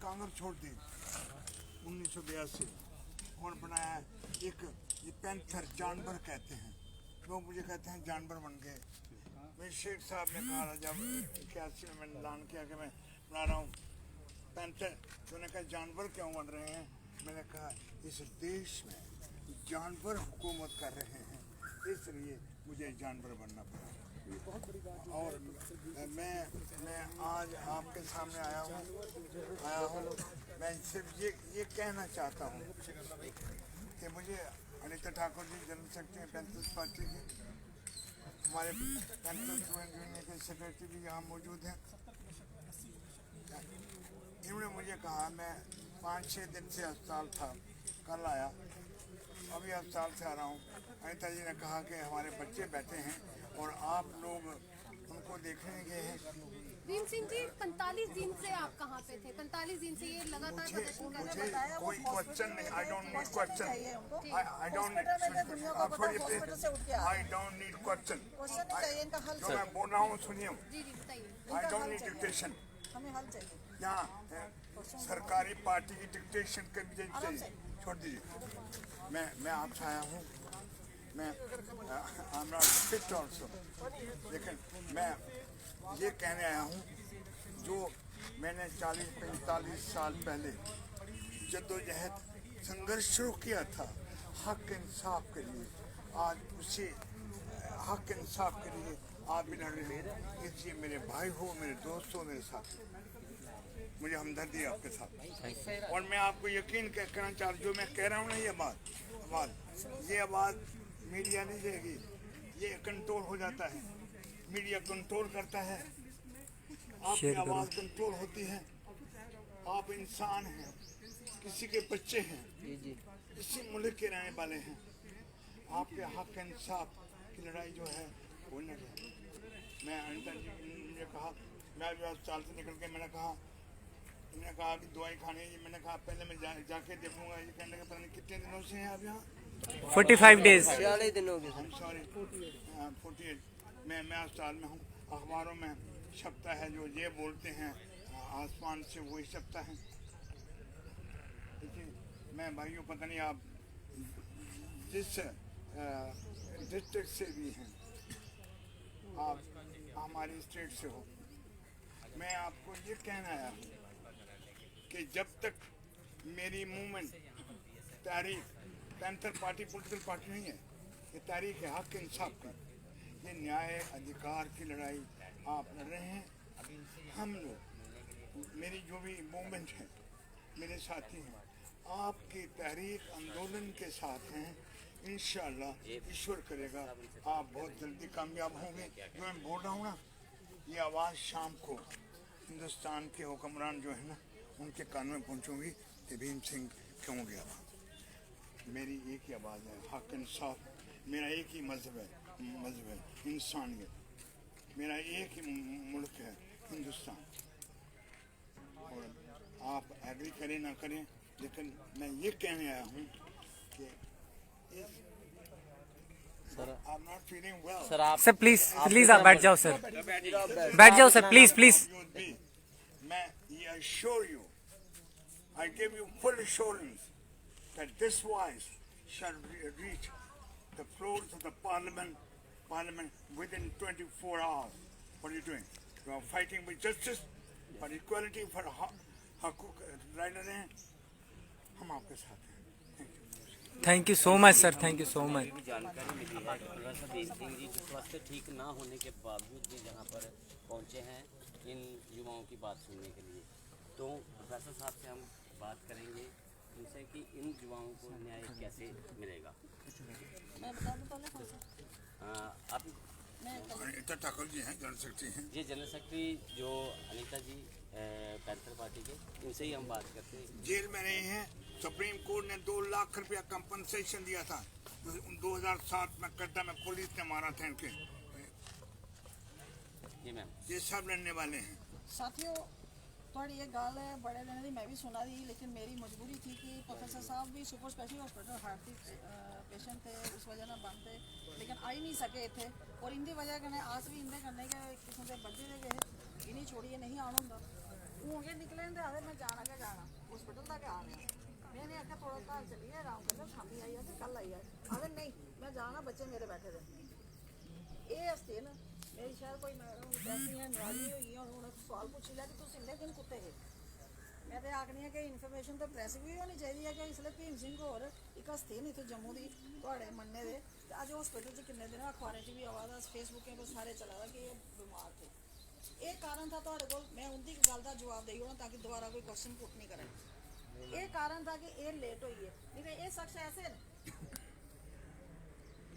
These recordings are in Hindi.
कांग्रेस छोड़ दी 1982 कौन बनाया एक ये पैंथर जानवर कहते हैं, लोग मुझे कहते हैं जानवर बन गए। मेरे शेख साहब ने कहा जब 81 में मैंने ऐलान किया कि मैं बना रहा हूँ पैंथर, तो उन्होंने कहा जानवर क्यों बन रहे हैं? मैंने कहा इस देश में जानवर हुकूमत कर रहे हैं, इसलिए मुझे जानवर बनना पड़ा। और मैं आज आपके सामने आया हूँ। मैं सिर्फ ये कहना चाहता हूँ कि मुझे Anita Thakur ji general secretary panthers party की, हमारे पैंथर्स यूनियन के सेक्रेटरी भी यहाँ मौजूद हैं। इन्होंने मुझे कहा, मैं 5-6 दिन से अस्पताल था, कल आया, अभी अस्पताल से आ रहा हूँ। अनीता जी ने कहा कि हमारे बच्चे बैठे हैं और आप लोग उनको देखने गए हैं। भीम सिंह जी 45 दिन से आप कहाँ पे थे? 45 दिन से ये लगातार प्रदर्शन कर रहे हैं। कोई क्वेश्चन नहीं, I don't need question, I don't need question. जो मैं बोल रहा हूँ सुनिए, आई डोंट नीड डिक्टेशन। यहाँ सरकारी पार्टी की डिक्टेशन कर चाहिए, छोड़ दीजिए। मैं आपसे आया हूँ, मैं I am not fit also, लेकिन मैं ये कहने आया हूँ जो मैंने 40-45 साल पहले जद्दोजहद संघर्ष शुरू किया था हक इंसाफ के लिए, आज उसी हक इंसाफ के लिए आप भी लड़ रहे हैं। इसलिए मेरे भाई हो, मेरे दोस्त हो, मेरे साथी, मुझे हमदर्दी है आपके साथ। और मैं आपको यकीन करना चाहता हूँ, जो मैं कह रहा हूँ ना, ये आवाज़ मीडिया नहीं देगी, ये कंट्रोल हो जाता है, मीडिया कंट्रोल करता है, आपकी आवाज़ कंट्रोल होती है। आप इंसान हैं, किसी के बच्चे हैं, इसी मुल्क के रहने वाले हैं। आपके हक इंसाफ की लड़ाई जो है वो न लड़े। मैं अनीता जी ने कहा, मैं अभी अस्पताल से निकल के मैंने कहा कि दवाई खानी है। मैंने कहा पहले मैं जाके देखूंगा। ये कहने का पता नहीं कितने दिनों से हैं आप यहाँ? 45 डेज। 46 दिन हो गए। सॉरी 48। मैं अस्पताल में हूँ। अखबारों में छपता है, जो ये बोलते हैं आसमान से वही छपता है। देखिए मैं भाइयों, पता नहीं आप जिस डिस्ट्रिक्ट से भी हैं, आप हमारी स्टेट से हो, मैं आपको ये कहना आया हूँ कि जब तक मेरी मूवमेंट तारीख, पैंथर पार्टी पॉलिटिकल पार्टी नहीं है, ये तारीख है हक इंसाफ की, ये न्याय अधिकार की लड़ाई आप लड़ रहे हैं। हम लोग, मेरी जो भी मूवमेंट है, मेरे साथी हैं, आपकी तहरीक आंदोलन के साथ हैं। इंशाअल्लाह ईश्वर करेगा आप बहुत जल्दी कामयाब होंगे। जो मैं बोल रहा हूँ ना, ये आवाज़ शाम को हिंदुस्तान के हुक्मरान जो है ना, उनके कान में पहुँचूँगी कि भीम सिंह क्यों गया वहाँ। मेरी एक ही आवाज़ है, हक इंसाफ। मेरा एक ही मजहब है इंसानियत। मेरा एक ही मुल्क है हिंदुस्तान। और आप एग्री करें ना करें, लेकिन मैं ये कहने आया हूँ कि सर आप प्लीज आप बैठ जाओ सर, बैठ जाओ सर, प्लीज मैं ये assure you, I give you full assurance that this voice shall reach the floors of the parliament within 24 hours. What are you doing? You are fighting with justice, for equality, for हकूक right हैं। हम आपके साथ हैं। Thank you so much sir, thank you so much. जानकारी मिली है प्रोफेसर भीम सिंह जी जो स्वास्थ्य ठीक ना होने के बावजूद भी यहाँ पर पहुँचे हैं इन युवाओं की बात सुनने के लिए, तो प्रोफेसर साहब से हम बात करेंगे उनसे कि इन युवाओं को न्याय कैसे मिलेगा। मैं बता दूं पहले आप अनीता ठाकुर जी हैं, जनरल सेक्रेटरी हैं। ये जनरल सेक्रेटरी जो अनीता जी पैंथर पार्टी के, इनसे ही हम बात करते हैं। जेल में रहे हैं। सुप्रीम कोर्ट ने 2 लाख रुपया कंपनसेशन दिया था 2007 में कड्डा में पुलिस ने मारा था इनके। जी मैम, ये सब लड़ने वाले हैं। साथियों, थोड़ी ये गाल है बड़े दिन की मैं भी सुना दी, लेकिन मेरी मजबूरी थी कि प्रोफेसर साहब भी super special hospital heart patient थे, उस वजह ना बंद थे, लेकिन आई नहीं सके थे। और इंदी वजह कन्नै आस भी इंदे कन्नै कि किसी के बर्थडे दे गए इन्हीं छोड़िए नहीं आना होंगे। हूँ ये निकले दे आदे मैं जाना के जाना हॉस्पिटल तक आ रहा मैंने आख्या थोड़ा घर चलिए आराम कर शामी आई है कल आई है आदे नहीं मैं जाना बच्चे मेरे बैठे थे ये हस्ते न मेरी शायद कोई ऐसी है नाराजी हुई है उन्होंने सवाल पूछ लिया कि तुम इन्ने दिन कुत्ते है मैं तो आखनी है कि इन्फॉर्मेशन तो प्रैस भी होनी चाहिए है कि इसलिए भीम सिंह होर एक हस्ते ने इतने जम्मू की थोड़े मन्ने दे अज हॉस्पिटल च किन्ने दिन अखबारें च भी आवा फेसबुक पर सारे चला दा कि ये बीमार थे ये कारण था तुहाडे कोल मैं उनकी गल का जवाब देई ओना ताकि दोबारा कोई क्वेश्चन पुट नहीं करे ये कारण था कि ये लेट हुई है नहीं तो ये शख्स ऐसे न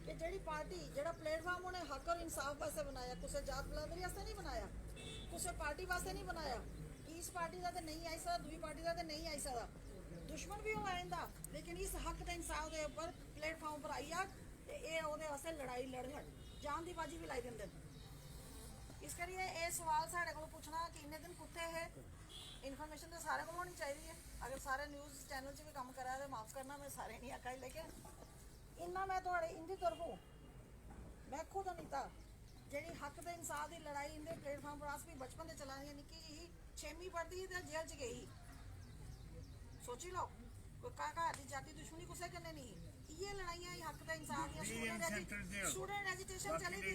कि जेड़ी पार्टी जेड़ा प्लेटफॉर्म उन्हें हक और इंसाफ वास्ते बनाया कुछ जात बरादरी वास्ते नहीं बनाया कुछ पार्टी वास्ते नहीं बनाया इस पार्टी का तो नहीं आई सकता दूसरी पार्टी का तो नहीं आई सकता दुश्मन भी हो आइंदा लेकिन इस हक के इंसाफ के उपर प्लेटफॉर्म पर आई ये ओहदे वास्ते लड़ाई लड़न जान की बाजी भी लाई देंदे इस करिए ये सवाल साढ़े को पूछना कि इन्ने दिन कुत्ते है इन्फॉर्मेशन तो सारे को होनी चाहिए है अगर सारे न्यूज़ चैनल च भी काम करा तो माफ़ करना मैं सारे नहीं आखा लेकिन इन्ना मैं थोड़े इंदी तरफों मैं खुद अनीता जी हक के इंसाफ की लड़ाई इंदे प्लेटफॉर्म पर अस भी बचपन से चला रही निक्की जी 6वीं पढ़ती तो जेल च गई सोची लो कोई घर की जाति दुश्मनी कुछ कन्ने नहीं ये लड़ाइयां हक के इंसाफ स्टूडेंट एजुकेशन चली थी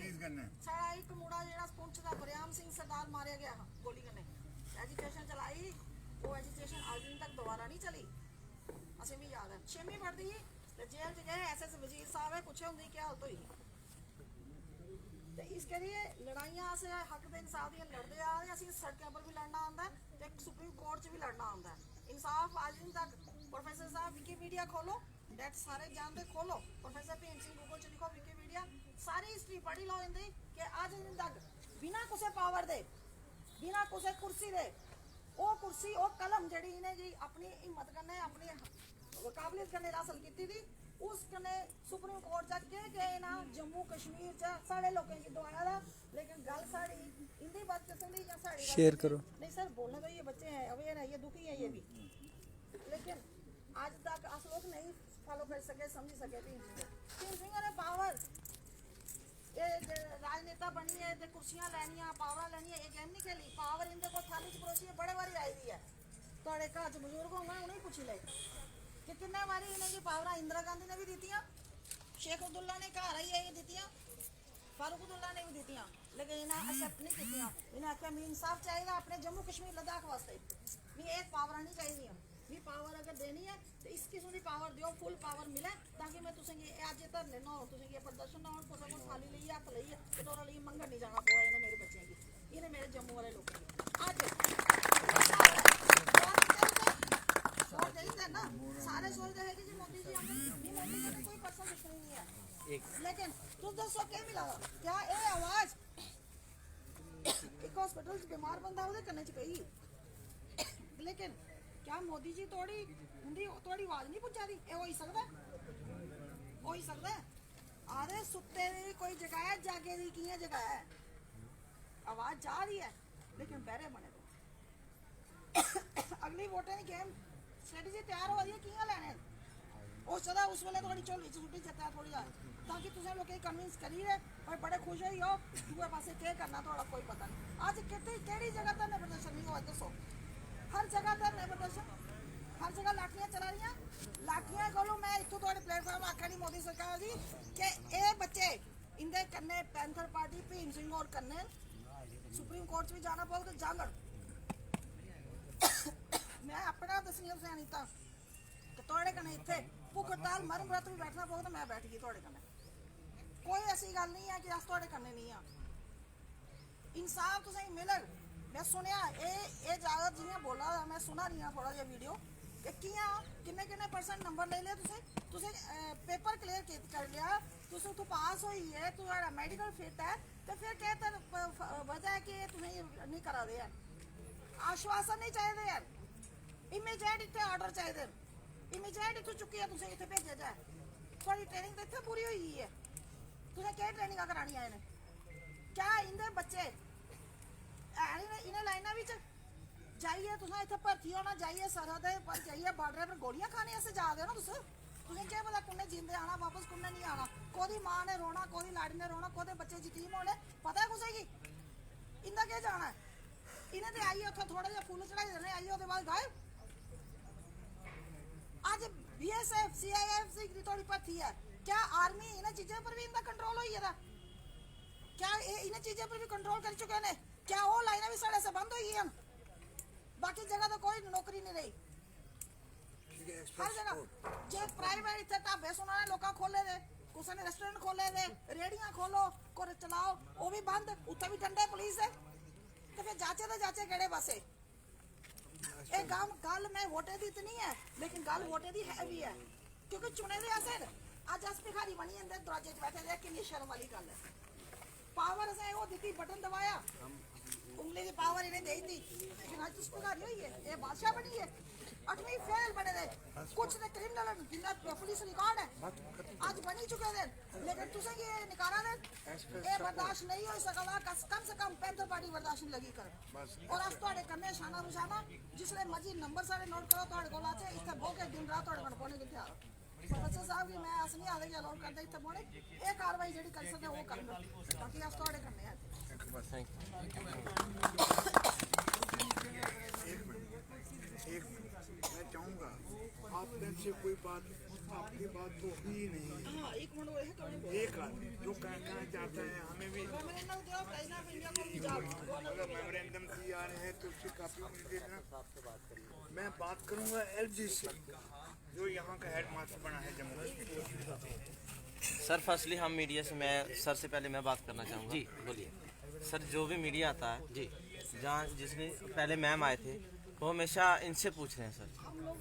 सारा एक मुड़ा जो पुंछ का बरियाम सिंह सरदार मारे गया गोली कन्ने एजुकेशन चलाई वो एजुकेशन आज दिन तक दोबारा नहीं चली असें भी याद है 6वीं पढ़ती ही तो जेल च गए एस वजीर साहब है पूछे होंगी क्या हालत हुई तो इस करिए लड़ाइयां अस हक के इंसाफ दी लड़ते आ रहे असीं सड़कों पर भी लड़ना आंदा ते सुप्रीम कोर्ट च भी लड़ना आंदा इंसाफ आज दिन तक प्रोफेसर साहब विकीपीडिया खोलो डेट सारे जानते खोलो प्रोफेसर भीम सिंह गूगल च लिखो विकीपीडिया सारी हिस्ट्री पढ़ी लो इंदी कि आज दिन तक बिना कुछ पावर दे बिना कुछ कुर्सी दे वो कुर्सी वो कलम जड़ी इन्हें जी अपनी हिम्मत कन्नै अपनी काबलियत कन्नै हासिल की थी उस कन्नै सुप्रीम कोर्ट तक के ना जम्मू कश्मीर च साढ़े लोगों की दुआया था लेकिन गल साड़ी इंदी बात चली या साड़ी शेयर करो नहीं सर बोलने तो ये बच्चे हैं अवेयर है ये दुखी है ये भी लेकिन आज तक अस लोग नहीं फॉलो कर सके समझ सके भीम सिंह ने पावर ये राजनेता बनी है ते कुर्सियां लैनियां पावर लैनियां ये गेम नहीं खेली पावर इनके को थाली च परोसी बड़े बारी आई दी है थोड़े घर च बजुर्ग होंगे उन्हें पूछी ले कि कितने बारी इन्हें पावर इंदिरा गांधी ने भी दीतियां शेख अब्दुल्ला ने घर आई है दीतियां फारूक अब्दुल्ला ने भी दीतियां लेकिन इन्हें एक्सेप्ट नहीं कीतियां इन्हें आख्या मी इंसाफ चाहिए अपने जम्मू कश्मीर लद्दाख वास्ते भी एक पावर नहीं चाहिए भी पावर अगर देनी है तो इस किस्म की पावर दियो फुल पावर मिले ताकि मैं तुसें अज धरने ना हो तुसें प्रदर्शन ना हो कुछ को थाली ली हत्थ लइए ते तोरा लिए मंगन नहीं जाना पवा इन्हें मेरे बच्चों की इन्हें मेरे जम्मू वाले लोगों की अज ना सारे सोचते हैं कि जी मोदी जी हमें मोदी जी ने कोई पर्सनल दुश्मनी नहीं है लेकिन तुम दसो क्या मिला क्या ये आवाज एक हॉस्पिटल च बीमार बंदा ਉਹਦੇ ਕੰਨੇ ਚ गई लेकिन क्या मोदी जी थोड़ी आवाज नहीं पहुंचा दी हो ही सकता आधे सुते दी कोई जगह है जागे दी की जगह है आवाज जा रही है लेकिन बहरे बने अगली वोटें की गेम स्ट्रेटजी तैयार हो रही है कियां लैने उस तरह उस वेले थोड़ी झोली च सुट्टी जता थोड़ी ताकि तुसें लोकें कन्विंस करी रहे और बड़े खुश होई हो दूए पासे क्या करना थोड़ा कोई पता नहीं अज केड़ी जगह धरने प्रदर्शन नहीं हुआ दसो हर जगह धरने प्रदर्शन हर जगह लाठियां चला रही लाठियां खोलो मैं इतों थोड़े प्लेटफॉर्म आखा नहीं मोदी सरकार की कि ये बच्चे इंदे कन्ने पैंथर पार्टी भीम सिंह और कन्ने सुप्रीम कोर्ट भी जाना पौग जांगड़ मैं अपना दसनी तुसें अनीता कि थोड़े कन्ने इत्थे भुख हड़ताल मरन व्रत भी बैठना पौग तो मैं बैठ गई थोड़े कन्ने कोई ऐसी गल नहीं है कि अस थोड़े कन्ने नहीं हाँ इंसाफ तुसें मिलग मैं सुनिया ये ज़्यादा जियां बोला मैं सुना रही हाँ थोड़ा जिहा वीडियो कि कियां किन्ने % नंबर ले लिया तुसें पेपर क्लीयर कर लिया तुसें उत्थों पास होई है तुम्हारा मेडिकल फिट है तो फिर क्या वजह है कि तुम्हें नहीं करा दे यार आश्वासन नहीं चाहिए यार इमीजिएट इतने ऑर्डर चाहिए इमीजिएट इतों चुकी है तुसें इतने भेजा जाए थोड़ी ट्रेनिंग तो इतने पूरी हुई है तुसें क्या ट्रेनिंग करानी है इन्हें क्या इंदे बच्चे इन्हें लाइना भी जाइए तुसें इत्थे भर्ती होना जाइए सरहद पर जाइए बॉर्डर पर गोलियां खाने ऐसे जा रहे हो ना तुसें क्या पता कुन्ने जिंदे आना वापस कुन्ने नहीं आना कोदी मां ने रोना कोदी लाड़ी ने रोना कोदे बच्चे यतीम होने पता है कुछ की इंदा क्या जाना है इन्हें ते आइए उठो थोड़ा जिहा फुल चढ़ाई देने आइए उसके बाद गायब। आज बीएसएफ सीआईएफ की थोड़ी भर्ती है, क्या आर्मी इन चीजों पर भी इनका कंट्रोल हो गया? क्या इन चीजों पर भी कंट्रोल कर चुके हैं? क्या वो लाइनें भी साढ़े से बंद हो गई हैं? बाकी जगह तो कोई नौकरी नहीं रही, हर जगह जो प्राइवेट इतने ढाबे सुना लोग खोले दे, कुछ ने रेस्टोरेंट खोले दे, रेहड़ियां खोलो कुछ चलाओ, वो भी बंद, उत्थे भी डंडे पुलिस है। तो फिर जाचे तो जाचे केड़े पासे? ये गल मैं वोटे दी तो नहीं है, लेकिन गल वोटे दी है भी है, क्योंकि चुने दे असें अज अस भिखारी बनी अंदर दरवाजे बैठे दे। कितनी शर्म वाली गल है। पावर असें वो दी, बटन दबाया, उंगली की पावर इन्हें दे दी, लेकिन अज तुस भिखारी होई है, ये बादशाह बनी है। 8वीं फेल बने दे, कुछ ने क्रिमिनल जिन्हें पुलिस रिकॉर्ड है आज बनी चुके थे, लेकिन तुसें ये निकाला दे, ये बर्दाश्त नहीं हो सकता। कम से कम पैंथर पार्टी बर्दाश्त नहीं लगी कर। और अस तुहाडे कन्ने शाना रुशाना जिसले मर्जी नंबर सारे नोट करो, तुहाडे कोल आते इत्थे बो के दिन रात तुहाडे कोल पौने के तैयार। प्रोफेसर साहब की मैं अस नहीं आदे कि अलाउड करदे इत्थे पौने, ये कार्रवाई जेडी कर सकदे वो करन, बाकी अस तुहाडे कन्ने हैं। मैं चाहूँगा आपने से कोई बात, आपकी बात तो हुई नहीं। हाँ, एक मिनट वो है तो एक आदमी जो कहाँ जाता है हमें भी मेमोरेंडम दिया प्रेसिडेंट ऑफ इंडिया को भी जाओ। अगर मेमोरेंडम दिए आ रहे हैं तो उसकी काफी मुझे देना। मैं बात करूँगा एलजी से, जो यहाँ का हेड मास्टर बना है जम्मू कश्मीर। सर फर्स्टली हम मीडिया से, मैं सर से पहले मैं बात करना चाहूँगा। जी बोलिए सर जो भी मीडिया आता है जी, जहाँ जिसमें पहले मैम आए थे वो हमेशा इनसे पूछ रहे हैं सर।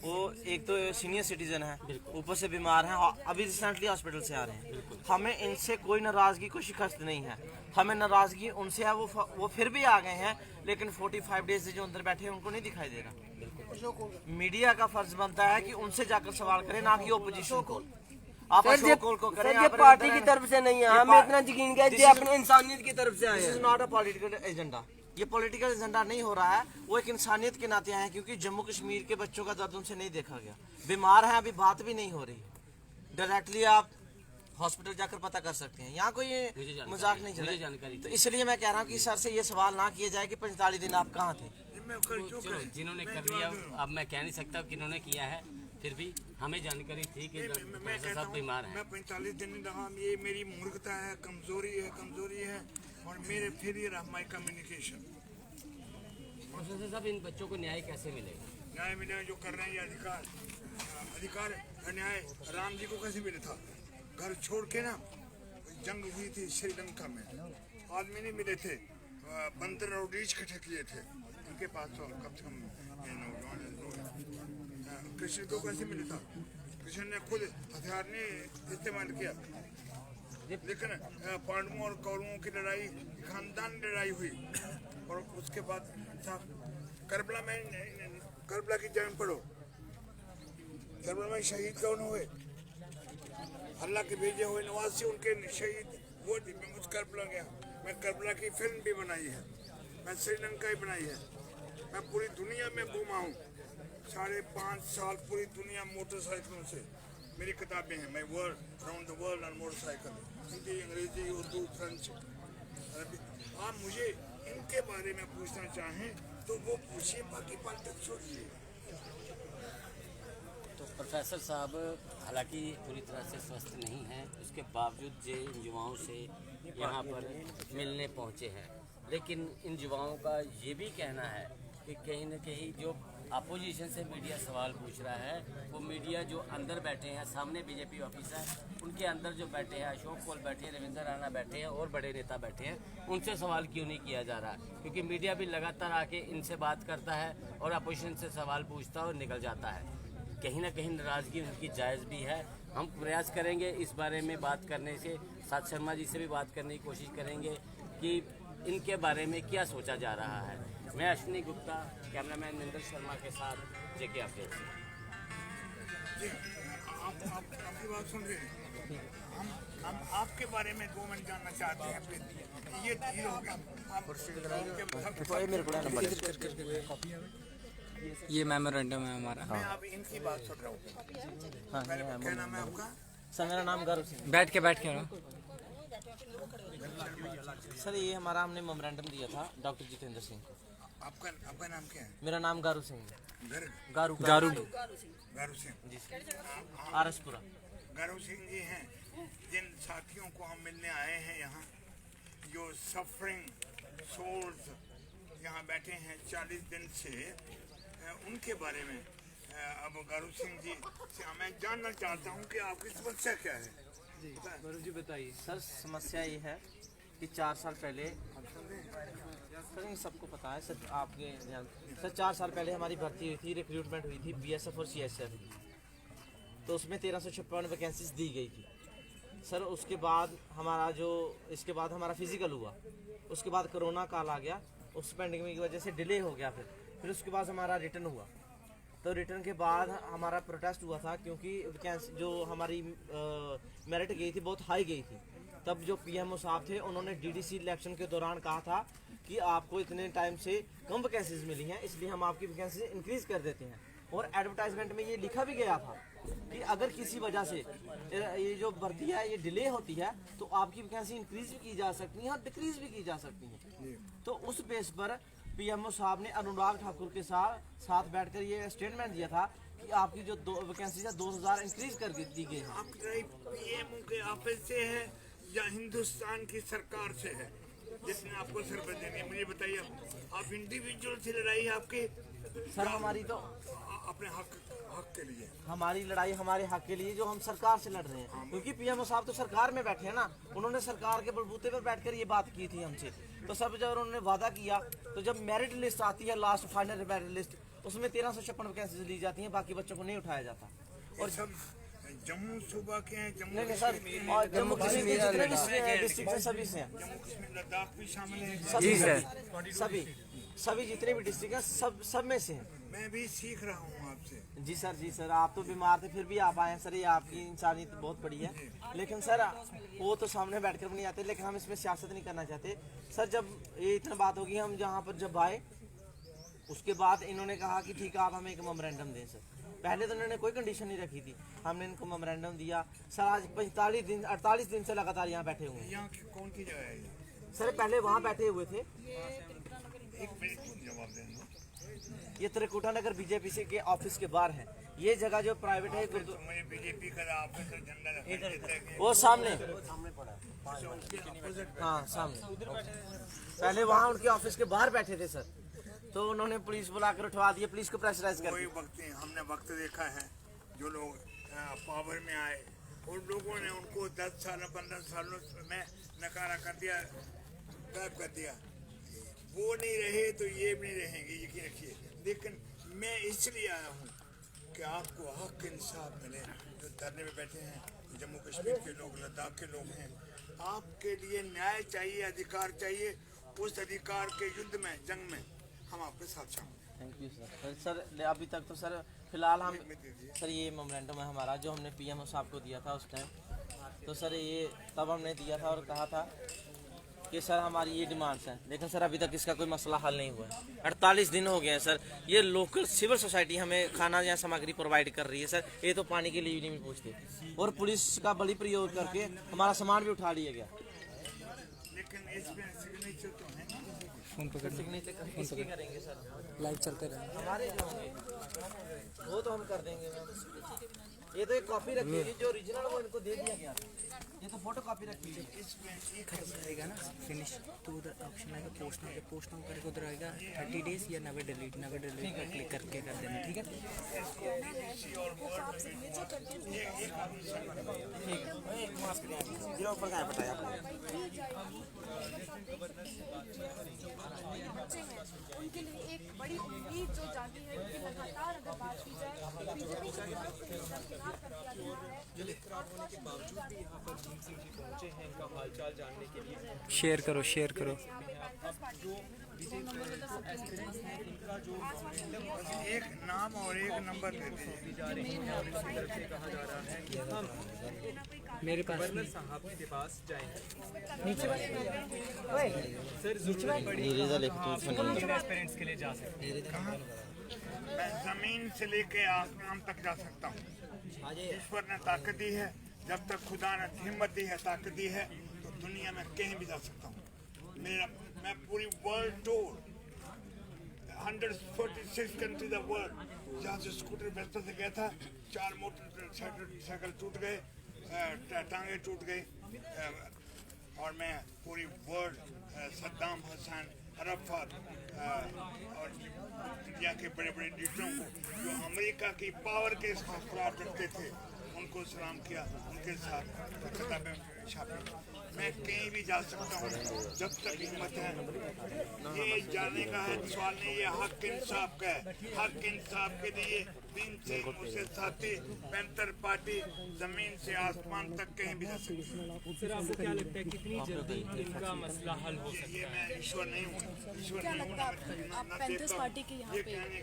वो एक तो सीनियर सिटीजन है, ऊपर से बीमार हैं, अभी रिसेंटली हॉस्पिटल से आ रहे हैं। हमें इनसे कोई नाराज़गी, कोई शिकस्त नहीं है। हमें नाराज़गी उनसे है, वो फिर भी आ गए हैं, लेकिन 45 डेज से जो अंदर बैठे हैं उनको नहीं दिखाई दे रहा। मीडिया का फर्ज बनता है कि उनसे जाकर सवाल करें, ना कि ओपोजिशन को। आप अशोक कौल को करें, ये पार्टी की तरफ से नहीं है, हमें इतना यकीन है ये अपने इंसानियत की तरफ से आए दिस हैं। Is not a political agenda. ये पॉलिटिकल एजेंडा नहीं हो रहा है, वो एक इंसानियत के नाते आए हैं, क्योंकि जम्मू कश्मीर के बच्चों का दर्द उनसे नहीं देखा गया। बीमार हैं, अभी बात भी नहीं हो रही। डायरेक्टली आप हॉस्पिटल जाकर पता कर सकते हैं, यहाँ कोई मजाक नहीं चल रहा। तो इसलिए मैं कह रहा हूँ कि सर से ये सवाल ना किया जाए कि 45 दिन आप कहाँ थे। चलो जिन्होंने कर लिया, अब मैं कह नहीं सकता किन्होंने किया है, फिर भी हमें जानकारी थी कि प्रोफेसर साहब बीमार हैं। मैं 45 दिन रहा, ये मेरी मूर्खता है, कमजोरी है और मेरे फिर ये रहा माई कम्युनिकेशन। प्रोफेसर साहब इन बच्चों को न्याय कैसे मिलेगा? न्याय मिलेगा जो कर रहे हैं ये अधिकार न्याय राम जी को कैसे मिला था? घर छोड़ के ना जंग हुई थी श्रीलंका में, आदमी नहीं मिले थे, बंदर और रीछ इकट्ठे किए थे इनके पास। तो कम से कम कृष्ण को कैसे मिला था? कृष्ण ने खुद हथियार नहीं इस्तेमाल किया, लेकिन पांडवों और कौरवों की लड़ाई खानदान लड़ाई हुई। और उसके बाद करबला में, करबला की जंग पढ़ो, करबला में शहीद कौन हुए? अल्लाह के भेजे हुए नवासी उनके शहीद वो थी। मैं उस करबला गया, मैं करबला की फिल्म भी बनाई है, मैं श्रीलंका ही बनाई है, मैं पूरी दुनिया में घूमा हूँ। 5.5 साल पूरी दुनिया मोटरसाइकिलों से, मेरी किताबें हैं, मैं world round the world on motorcycle, Hindi, अंग्रेजी, उर्दू, फ्रेंच, अरबी। आप मुझे इनके बारे में पूछना चाहें तो वो पूछिए, बाकी पॉलिटिक्स छोड़िए। तो प्रोफेसर साहब हालांकि पूरी तरह से स्वस्थ नहीं हैं, उसके बावजूद जो इन युवाओं से यहाँ पर मिलने पहुँचे हैं, लेकिन इन युवाओं का ये भी कहना है कि कहीं न कहीं जो अपोजिशन से मीडिया सवाल पूछ रहा है, वो मीडिया जो अंदर बैठे हैं, सामने बीजेपी ऑफिस है, उनके अंदर जो बैठे हैं, अशोक कौल बैठे हैं, रविंद्र राणा बैठे हैं और बड़े नेता बैठे हैं, उनसे सवाल क्यों नहीं किया जा रहा? क्योंकि मीडिया भी लगातार आके इनसे बात करता है और अपोजिशन से सवाल पूछता है और निकल जाता है। कहीं ना कहीं नाराज़गी उनकी जायज़ भी है। हम प्रयास करेंगे इस बारे में बात करने से, साथ शर्मा जी से भी बात करने की कोशिश करेंगे कि इनके बारे में क्या सोचा जा रहा है। मैं अश्विनी गुप्ता, कैमरामैन निंदर शर्मा के साथ, जेके अपडेट। आपकी बात सुन रहे, हम आपके बारे में 2 मिनट जानना चाहते हैं। फिर ये धीर हो गया, ये मेमोरेंडम है हमारा। मैं अब इनकी बात सुन रहा हूँ। क्या नाम है आपका? सर मेरा नाम गर्व सिंह। बैठ के रहो। सर ये हमारा हमने मेमोरेंडम दिया था डॉक्टर जितेंद्र सिंह को। आपका नाम क्या है? मेरा नाम गारू सिंह है। गारू गारू गारू सिंह। जी आरसपुरा। गारू सिंह जी हैं जिन साथियों को हम मिलने आए हैं यहाँ, जो सफरिंग सोल्स यहाँ बैठे हैं 40 दिन से, उनके बारे में अब गारू सिंह जी से मैं जानना चाहता हूँ कि आपकी समस्या क्या है। जी गारू जी बताइए। सर समस्या ये है कि 4 साल पहले, सर ये सबको पता है सर, आपके ध्यान सर 4 साल पहले हमारी भर्ती हुई थी, रिक्रूटमेंट हुई थी बीएसएफ और सीएसएफ, तो उसमें 1356 वैकेंसीज दी गई थी सर। उसके बाद इसके बाद हमारा फिजिकल हुआ, उसके बाद कोरोना काल आ गया, उस पेंडेमिक की वजह से डिले हो गया। फिर उसके बाद हमारा रिटर्न हुआ, तो रिटर्न के बाद हमारा प्रोटेस्ट हुआ था क्योंकि वैकेंसी जो हमारी मेरिट गई थी बहुत हाई गई थी। तब जो पीएमओ साहब थे उन्होंने डीडीसी इलेक्शन के दौरान कहा था कि आपको इतने टाइम से कम वैकेंसीज मिली हैं, इसलिए हम आपकी वैकेंसी इंक्रीज कर देते हैं। और एडवर्टाइजमेंट में ये लिखा भी गया था कि अगर किसी वजह से ये जो भर्ती है ये डिले होती है तो आपकी वैकेंसी इंक्रीज भी की जा सकती है और डिक्रीज भी की जा सकती है। तो उस बेस पर पीएमओ साहब ने अनुराग ठाकुर के साथ बैठकर ये स्टेटमेंट दिया था कि आपकी जो 2 वैकेंसी है 2000 इंक्रीज कर दी गई है। आपकी लड़ाई पीएमओ के ऑफिस से है या हिंदुस्तान की सरकार से है जिसने आपको सरबत देनी है? मुझे बताइए, आप इंडिविजुअल से लड़ाई आपकी? सर हमारी तो अपने हक के लिए, हमारी लड़ाई हमारे हक के लिए जो हम सरकार से लड़ रहे हैं, क्योंकि पीएमओ साहब तो सरकार में बैठे हैं ना, उन्होंने सरकार के बलबूते पर बैठकर ये बात की थी हमसे। तो सब जब उन्होंने वादा किया तो जब मेरिट लिस्ट आती है, लास्ट फाइनल मेरिट लिस्ट, उसमें 1356 वैकेंसीज ली जाती हैं, बाकी बच्चों को नहीं उठाया जाता। और सब जम्मू सूबा के हैं? नहीं सर, और जम्मू कश्मीर के जितने भी डिस्ट्रिक्ट हैं सभी से हैं। जम्मू कश्मीर लद्दाख भी शामिल है? जी सर, सभी जितने भी डिस्ट्रिक्ट हैं सब में से हैं। मैं भी सीख रहा हूँ आपसे। जी सर आप तो बीमार थे फिर भी आप आए हैं सर, ये आपकी इंसानियत बहुत बड़ी है। लेकिन सर वो तो सामने बैठकर भी नहीं आते, लेकिन हम इसमें सियासत नहीं करना चाहते सर। जब ये इतना बात होगी, हम जहाँ पर जब आए उसके बाद इन्होंने कहा कि ठीक है आप हमें एक मेमोरेंडम दें सर। पहले तो इन्होंने कोई कंडीशन नहीं रखी थी, हमने इनको मेमोरेंडम दिया सर। आज 48 दिन से लगातार यहाँ बैठे हुए हैं। यहाँ कौन की जगह है ये? सर पहले वहाँ बैठे हुए थे, एक मिनट जवाब देना। ये त्रिकुटा नगर बीजेपी से के ऑफिस के बाहर है। ये जगह जो प्राइवेट है मुझे बीजेपी का ऑफिस झंडा रखा वो सामने हाँ सामने। पहले वहाँ उनके ऑफिस के बाहर बैठे थे सर, तो उन्होंने पुलिस बुलाकर उठवा दिया, पुलिस को प्रेशराइज कर कोई वक्त नहीं, हमने वक्त देखा है जो लोग पावर में आए उन लोगों ने उनको 10 साल 15 सालों में नकारा कर दिया, गायब कर दिया। वो नहीं रहे तो ये भी नहीं रहेंगे, यकीन रखिए। लेकिन मैं इसलिए आया हूँ कि आपको हक इंसाफ मिले। जो धरने में बैठे हैं जम्मू कश्मीर के लोग, लद्दाख के लोग हैं, आपके लिए न्याय चाहिए, अधिकार चाहिए। उस अधिकार के युद्ध में, जंग में हम आपके साथ शामिल हैं। Thank you sir. अभी तक तो सर फिलहाल हम सर ये मेमोरेंडम है हमारा जो हमने पीएमओ साहब को दिया था उस टाइम। तो सर ये तब हमने दिया था और कहा था कि सर हमारी ये डिमांड्स हैं, लेकिन सर अभी तक इसका कोई मसला हल नहीं हुआ है। 48 दिन हो गए हैं सर। ये लोकल सिविल सोसाइटी हमें खाना या सामग्री प्रोवाइड कर रही है सर, ये तो पानी के लिए भी नहीं पूछते। और पुलिस का बड़ी प्रयोग करके हमारा सामान भी उठा लिया गया। लेकिन इसमें सिग्नेचर तो है ना? फोन पकड़ सिग्नेचर किसके करेंगे सर? लाइव चलते रहे। हमारे जो होंगे वो तो हम कर देंगे मैम। ये तो एक कॉपी रखी है जो ओरिजिनल वो इनको दे दिया गया, ये तो फोटो कॉपी रखी है। रहेगा ना फिनिश तो उधर ऑप्शन आएगा पोस्ट नाउ, पोस्ट नाउ करके उधर आएगा 30 डेज या नेवर डिलीट पर क्लिक करके कर देना, ठीक है? उनके लिए एक बड़ी उम्मीद जो जागी है कि लगातार अगर बात की जाए बीजेपी की तरफ से नजरगीर कर दिया गया है। शेयर करो शेयर करो। एक नाम और एक नंबर दे दीजिए। मेरे पास साहब के पास जाएंगे नीचे वाले सर, जरूरत पड़ी पेरेंट्स के लिए जा सकते हैं। मैं जमीन से लेके आसमान तक जा सकता हूँ। ईश्वर ने ताकत दी है, जब तक खुदा ने हिम्मत दी है, ताकत दी है, तो दुनिया में कहीं भी जा सकता हूँ। मैं पूरी world tour 146 country the world, जहाँ से स्कूटर बेचता से गया था, 4 मोटरसाइकिल टूट गए, टांगे टूट गई, और मैं पूरी वर्ल्ड सद्दाम हुसैन, अरफात और दुनिया के बड़े बड़े लीडरों को जो अमेरिका की पावर के खिलाफ लड़ते थे उनको सलाम किया, उनके साथ किताबें छापी। मैं कहीं भी जा सकता हूँ जब तक हिम्मत है। ये जाने का है सवाल नहीं, ये हक इंसाफ का है। हक इंसाफ के लिए दिन से मुझसे साथी पैंथर पार्टी जमीन से आसमान तक कहीं भी जा सकती है। सर आपको क्या लगता है कितनी जल्दी इनका मसला हल हो सकता ये मैं ईश्वर नहीं हूँ, ईश्वर क्या नहीं हूँ। लगता है आप पैंथर्स पार्टी के यहाँ पे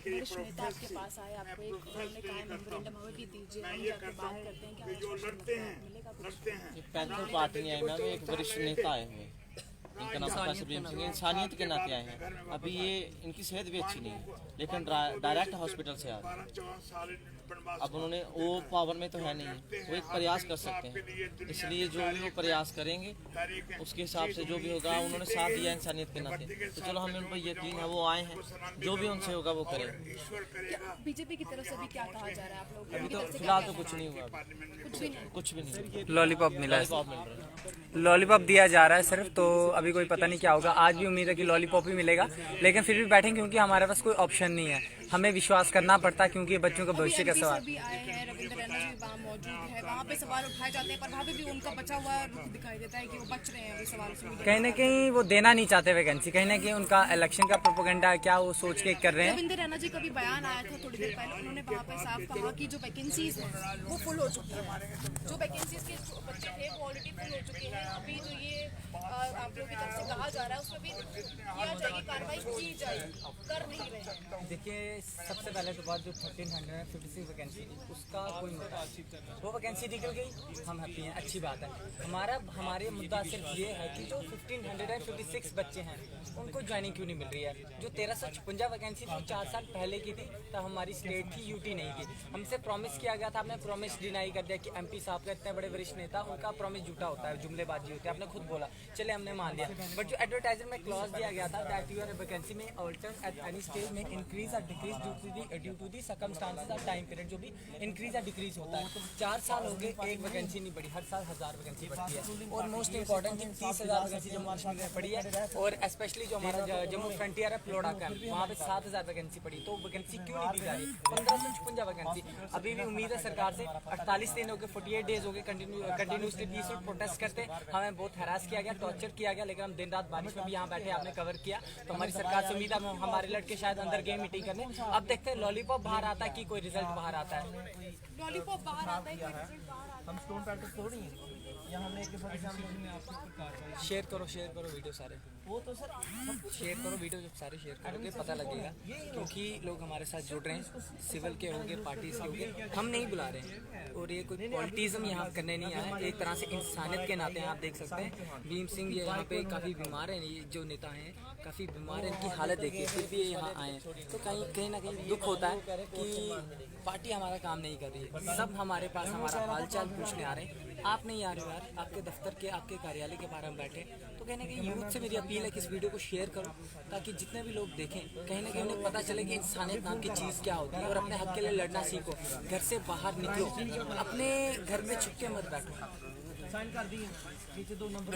वरिष्ठ नेता आपके पास आए, आपको एक उन्होंने कहा मेमोरेंडम हमें भी दीजिए, हम जाके बात करते हैं कि जो लड़ते हैं पैंथर पार्टी नहीं आई मैम, एक वरिष्ठ नेता आए हुए, इनका नाम प्रोफेसर भीम सिंह, इंसानियत के नाते आए हैं। अभी ये इनकी सेहत भी अच्छी नहीं है, लेकिन डायरेक्ट हॉस्पिटल से आ रहे हैं। अब उन्होंने वो पावर में तो है नहीं, वो एक प्रयास कर सकते हैं, इसलिए जो भी वो प्रयास करेंगे उसके हिसाब से जो भी होगा, उन्होंने साथ दिया इंसानियत के नाते, तो चलो हमें उन पर यकीन है, वो आए हैं, जो भी उनसे होगा वो करेंगे। बीजेपी की तरफ से भी क्या कहा जा रहा है आप लोगों को? अभी तो फिलहाल तो कुछ नहीं हुआ, कुछ भी नहीं। लॉलीपॉप मिला है, लॉलीपॉप मिल रहा है। लॉलीपॉप दिया जा रहा है सिर्फ, तो अभी कोई पता नहीं क्या होगा। आज भी उम्मीद है कि लॉलीपॉप ही मिलेगा, लेकिन फिर भी बैठेंगे क्योंकि हमारे पास कोई ऑप्शन नहीं है, हमें विश्वास करना पड़ता है क्योंकि बच्चों का भविष्य का सवाल। भी आए हैं, रविंद्र रैना जी वहाँ मौजूद है, वहाँ पे सवाल उठाए जाते हैं, पर वहाँ पे भी उनका बचा हुआ रुख दिखाई देता है कि वो बच रहे हैं अभी सवाल से। कहीं ना कहीं वो देना नहीं चाहते वैकेंसी, कहीं ना कहीं उनका इलेक्शन का प्रोपेगेंडा है, क्या वो सोच के कर रहे हैं। रविंद्र रैना जी का भी बयान आया था थोड़ी देर पहले, उन्होंने वहाँ पे साफ कहा कि जो वैकेंसीज हैं वो फुल हो चुकी है, जो वैकेंसीज के बच्चे थे वो ऑलरेडी फुल हो चुके हैं। अभी जो ये आप लोगों की तरफ से कहा जा रहा है उसमें भी किया जाएगी, कार्रवाई की जाएगी, कर नहीं रहे हैं। देखिए सबसे पहले तो बात जो 1356 वैकेंसी थी उसका कोई मुद्दा, वो वैकेंसी निकल गई, हम हैप्पी हैं, अच्छी बात है। हमारे मुद्दा सिर्फ ये है कि जो 1556 बच्चे हैं उनको ज्वाइनिंग क्यों नहीं मिल रही है। जो 1356 वैकेंसी थी 4 साल पहले की थी, तब हमारी स्टेट थी, यूटी नहीं थी। हमसे प्रॉमिस किया गया था, आपने प्रॉमिस डिनाई कर दिया कि एमपी साहब का इतने बड़े वरिष्ठ नेता, उनका प्रॉमिस झूठा होता है, जुमलेबाजी होती है, आपने खुद बोला, चले हमने मान लिया। बट जो एडवर्टाइजमेंट में क्लॉज दिया गया था दैट यूर वैकेंसी में ऑल्टर एट एनी स्टेज में इंक्रीज और decrease due to the circumstances और टाइम पीरियड, जो भी इंक्रीज और डिक्रीज होता है। 4 साल हो गए, एक वैकेंसी नहीं बढ़ी, हर साल 1000 वैकेंसी बढ़ती है। और most important thing 30,000 vacancy Jammu Kashmir में पड़ी है, और स्पेशली जो हमारा जम्मू फ्रंटियर है प्लोडा कैंप, वहाँ पे 7000 वैकेंसी पड़ी। तो वैकेंसी क्यों नहीं दी जा रही? 1556 वैकेंसी। अभी भी उम्मीद है सरकार से, 48 दिन हो गए, 48 डेज हो गए कंटिन्यूसली पीसफुल प्रोटेस्ट करते, हमें बहुत हरास किया गया, टॉर्चर किया गया, लेकिन हम दिन रात बारिश में भी यहाँ बैठे आपने कवर किया। तो हमारी सरकार से उम्मीद है हमारे लड़के शायद अंदर गए मीटिंग करने। अब देखते हैं लॉलीपॉप बाहर आता है कि कोई रिजल्ट बाहर आता है। लॉलीपॉप बाहर आता है, कोई रिजल्ट बाहर आता है। हम स्टोन पैकेट तोड़ी हैं, यहाँ हमने एक शेयर करो वीडियो सारे, वो तो सर शेयर करो वीडियो, जब सारे शेयर करोगे पता लगेगा, क्योंकि लोग हमारे साथ जुड़ रहे हैं, सिविल के होंगे, पार्टीज के होंगे, हम नहीं बुला रहे हैं। और ये कोई पॉलिटिज्म यहाँ करने नहीं आया, एक तरह से इंसानियत के नाते हैं। आप देख सकते हैं भीम सिंह ये यहाँ पे काफ़ी बीमार हैं, ये जो नेता हैं काफ़ी बीमार हैं, इनकी हालत देखिए, फिर भी ये यहाँ आए हैं। तो कहीं ना कहीं दुख होता है कि पार्टी हमारा काम नहीं कर रही है। सब हमारे पास हमारा हालचाल पूछने आ रहे हैं, आप नहीं आ रहे हो यार, आपके दफ्तर के, आपके कार्यालय के बारे में बैठे। तो कहीं ना कहीं यूथ से मेरी अपील है कि इस वीडियो को शेयर करो, ताकि जितने भी लोग देखें कहीं ना कहीं उन्हें पता चले कि इंसानियत नाम की चीज़ क्या होती है, और अपने हक के लिए लड़ना सीखो। घर से बाहर निकलो, अपने घर में छुप के मत बैठो। साइन कर दिए नीचे 2 नंबर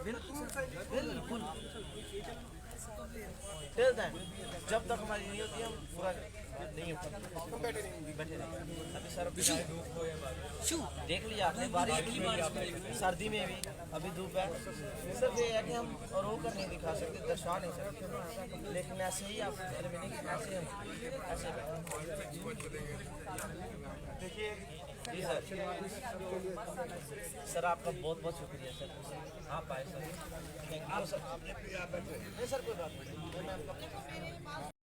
बिल्कुल टिल देन, जब तक हमारी नहीं होती हम पूरा नहीं होता, बैठे रहेंगे। अभी सर देख लिया आपने, बारिश भी, सर्दी में भी, अभी धूप है। सिर्फ ये है कि हम रोक कर नहीं दिखा सकते, दर्शा नहीं सकते, लेकिन ऐसे ही आप ऐसे ऐसे देखिए। जी सर, सर आपका बहुत बहुत शुक्रिया सर, आप आए सर, थैंक यू सर। नहीं सर कोई बात नहीं।